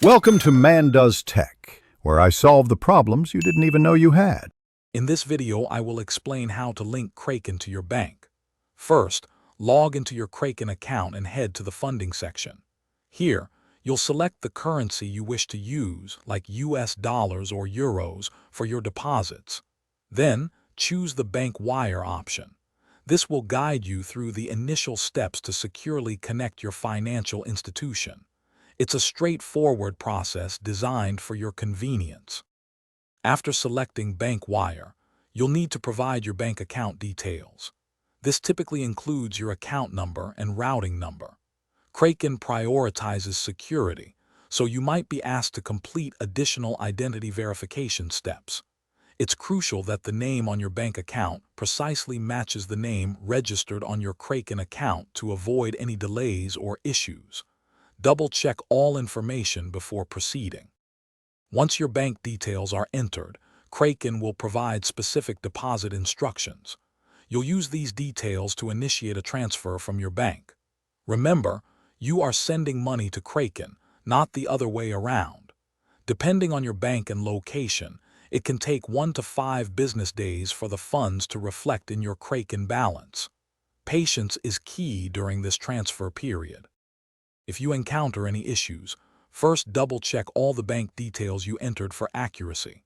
Welcome to Man Does Tech, where I solve the problems you didn't even know you had. In this video, I will explain how to link Kraken to your bank. First, log into your Kraken account and head to the funding section. Here, you'll select the currency you wish to use, like US dollars or euros, for your deposits. Then, choose the bank wire option. This will guide you through the initial steps to securely connect your financial institution. It's a straightforward process designed for your convenience. After selecting Bank Wire, you'll need to provide your bank account details. This typically includes your account number and routing number. Kraken prioritizes security, so you might be asked to complete additional identity verification steps. It's crucial that the name on your bank account precisely matches the name registered on your Kraken account to avoid any delays or issues. Double-check all information before proceeding. Once your bank details are entered, Kraken will provide specific deposit instructions. You'll use these details to initiate a transfer from your bank. Remember, you are sending money to Kraken, not the other way around. Depending on your bank and location, it can take 1 to 5 business days for the funds to reflect in your Kraken balance. Patience is key during this transfer period. If you encounter any issues, first double-check all the bank details you entered for accuracy.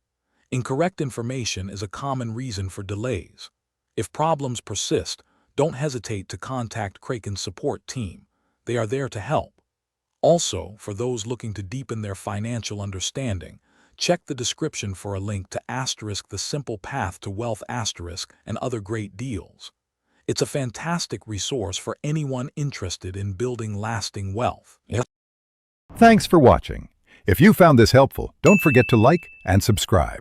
Incorrect information is a common reason for delays. If problems persist, don't hesitate to contact Kraken's support team. They are there to help. Also, for those looking to deepen their financial understanding, check the description for a link to *The Simple Path to Wealth* and other great deals. It's a fantastic resource for anyone interested in building lasting wealth. Thanks for watching. If you found this helpful, don't forget to like and subscribe.